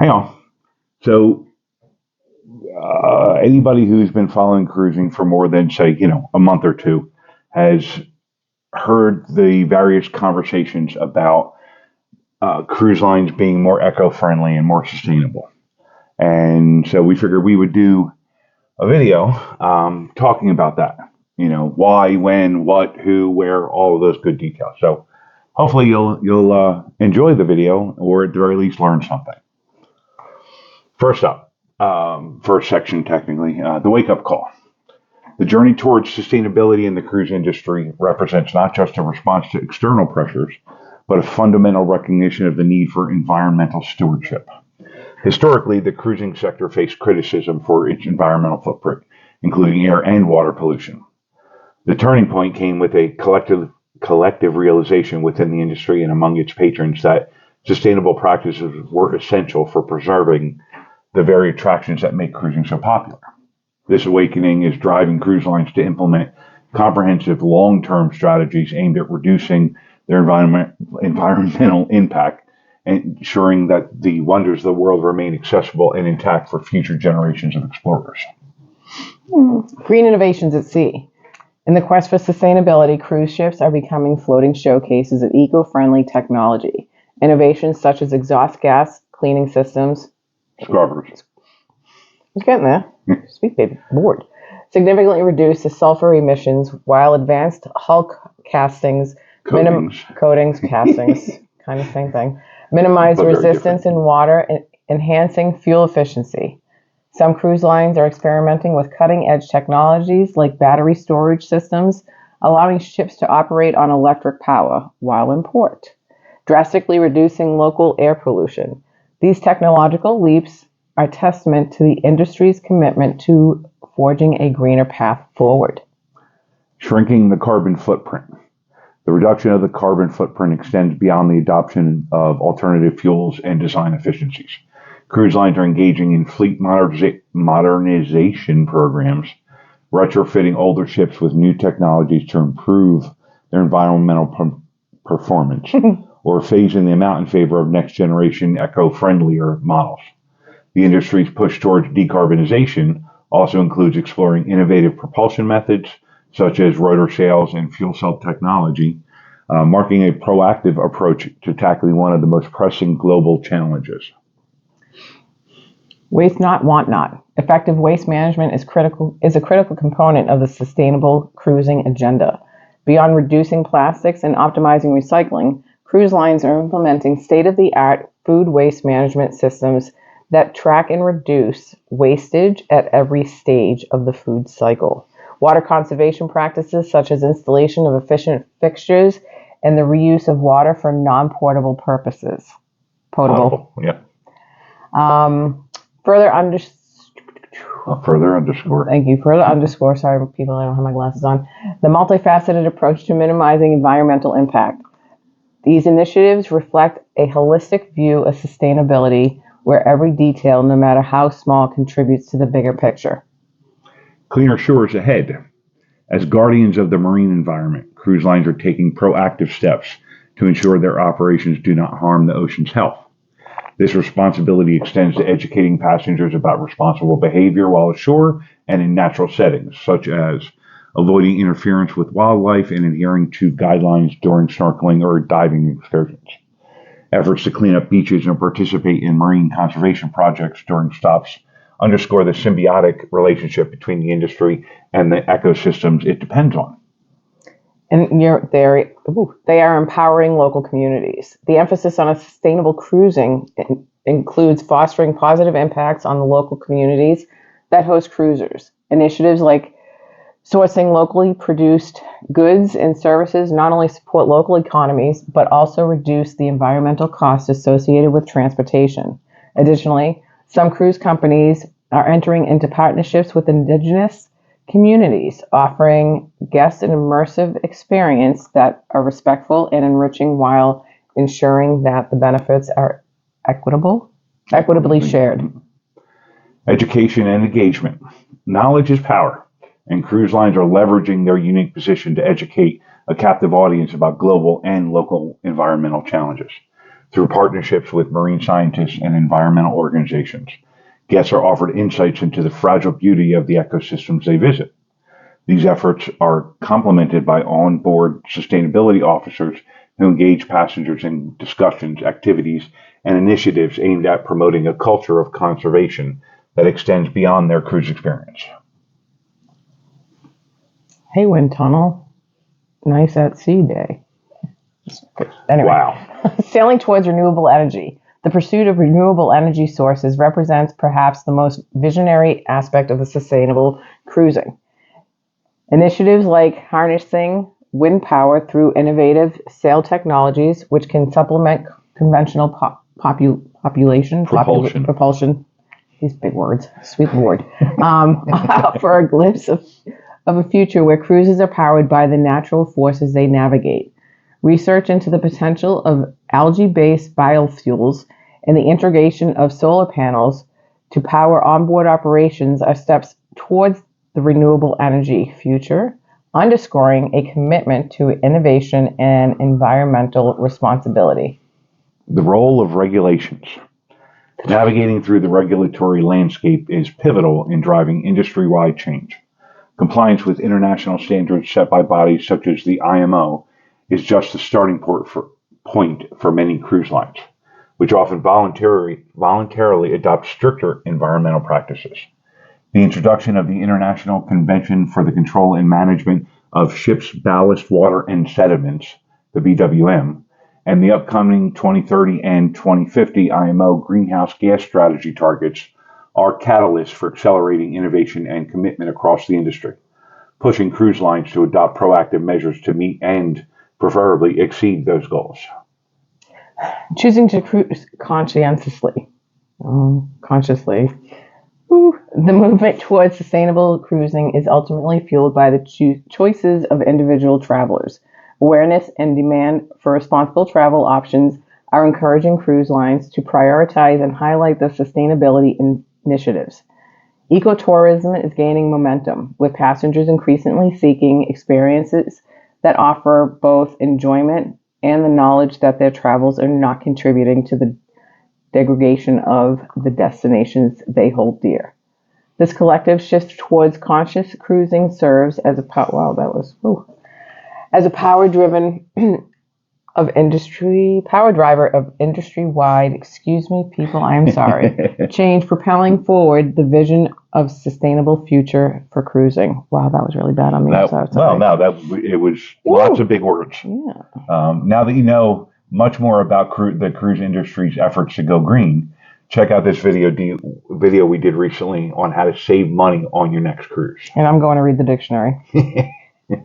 Hang on. So, anybody who's been following cruising for more than, say, a month or two has heard the various conversations about cruise lines being more eco-friendly and more sustainable. And so we figured we would do a video talking about that. Why, when, what, who, where, all of those good details. So hopefully you'll enjoy the video, or at the very least learn something. First up, first section technically, the wake-up call. The journey towards sustainability in the cruise industry represents not just a response to external pressures, but a fundamental recognition of the need for environmental stewardship. Historically, the cruising sector faced criticism for its environmental footprint, including air and water pollution. The turning point came with a collective realization within the industry and among its patrons that sustainable practices were essential for preserving the very attractions that make cruising so popular. This awakening is driving cruise lines to implement comprehensive long-term strategies aimed at reducing their environmental impact and ensuring that the wonders of the world remain accessible and intact for future generations of explorers. Green innovations at sea. In the quest for sustainability, cruise ships are becoming floating showcases of eco-friendly technology. Innovations such as exhaust gas cleaning systems. Scrubbers. It's getting there. Sweet baby. Bored. Significantly reduce the sulfur emissions, while advanced hull castings, coatings, castings, kind of same thing, minimize resistance in water, enhancing fuel efficiency. Some cruise lines are experimenting with cutting-edge technologies like battery storage systems, allowing ships to operate on electric power while in port, drastically reducing local air pollution. These technological leaps are testament to the industry's commitment to forging a greener path forward. Shrinking the carbon footprint. The reduction of the carbon footprint extends beyond the adoption of alternative fuels and design efficiencies. Cruise lines are engaging in fleet modernization programs, retrofitting older ships with new technologies to improve their environmental performance, or phasing them out in favor of next-generation eco-friendlier models. The industry's push towards decarbonization also includes exploring innovative propulsion methods, such as rotor sails and fuel cell technology, marking a proactive approach to tackling one of the most pressing global challenges. Waste not, want not. Effective waste management is a critical component of the sustainable cruising agenda. Beyond reducing plastics and optimizing recycling, cruise lines are implementing state-of-the-art food waste management systems that track and reduce wastage at every stage of the food cycle. Water conservation practices such as installation of efficient fixtures and the reuse of water for non-portable purposes. Potable. Yeah. Further underscore. Thank you. Further underscore. Sorry, people, I don't have my glasses on. The multifaceted approach to minimizing environmental impact. These initiatives reflect a holistic view of sustainability where every detail, no matter how small, contributes to the bigger picture. Cleaner shores ahead. As guardians of the marine environment, cruise lines are taking proactive steps to ensure their operations do not harm the ocean's health. This responsibility extends to educating passengers about responsible behavior while ashore and in natural settings, such as avoiding interference with wildlife and adhering to guidelines during snorkeling or diving excursions. Efforts to clean up beaches and participate in marine conservation projects during stops underscore the symbiotic relationship between the industry and the ecosystems it depends on. And they are empowering local communities. The emphasis on a sustainable cruising includes fostering positive impacts on the local communities that host cruisers. Initiatives like sourcing locally produced goods and services not only support local economies, but also reduce the environmental costs associated with transportation. Additionally, some cruise companies are entering into partnerships with indigenous communities, offering guests an immersive experience that are respectful and enriching while ensuring that the benefits are equitably shared. Education and engagement. Knowledge is power, and cruise lines are leveraging their unique position to educate a captive audience about global and local environmental challenges. through partnerships with marine scientists and environmental organizations. Guests are offered insights into the fragile beauty of the ecosystems they visit. These efforts are complemented by onboard sustainability officers who engage passengers in discussions, activities, and initiatives aimed at promoting a culture of conservation that extends beyond their cruise experience. Hey, wind tunnel. Nice at sea day. Anyway. Wow. Sailing towards renewable energy. The pursuit of renewable energy sources represents perhaps the most visionary aspect of the sustainable cruising. Initiatives like harnessing wind power through innovative sail technologies, which can supplement conventional propulsion. These big words, sweet lord. For a glimpse of a future where cruises are powered by the natural forces they navigate. Research into the potential of algae-based biofuels and the integration of solar panels to power onboard operations are steps towards the renewable energy future, underscoring a commitment to innovation and environmental responsibility. The role of regulations. Navigating through the regulatory landscape is pivotal in driving industry-wide change. Compliance with international standards set by bodies such as the IMO is just the starting point for many cruise lines, which often voluntarily adopt stricter environmental practices. The introduction of the International Convention for the Control and Management of Ships' Ballast Water and Sediments, the BWM, and the upcoming 2030 and 2050 IMO greenhouse gas strategy targets are catalysts for accelerating innovation and commitment across the industry, pushing cruise lines to adopt proactive measures to meet and preferably exceed those goals. Choosing to cruise consciously. The movement towards sustainable cruising is ultimately fueled by the choices of individual travelers. Awareness and demand for responsible travel options are encouraging cruise lines to prioritize and highlight the sustainability initiatives. Ecotourism is gaining momentum, with passengers increasingly seeking experiences that offer both enjoyment and the knowledge that their travels are not contributing to the degradation of the destinations they hold dear. This collective shift towards conscious cruising serves as a power driver of industry-wide, change, propelling forward the vision of sustainable future for cruising. Wow, that was really bad on me. It was lots of big words. Yeah. Now that you know much more about the cruise industry's efforts to go green, check out this video we did recently on how to save money on your next cruise. And I'm going to read the dictionary.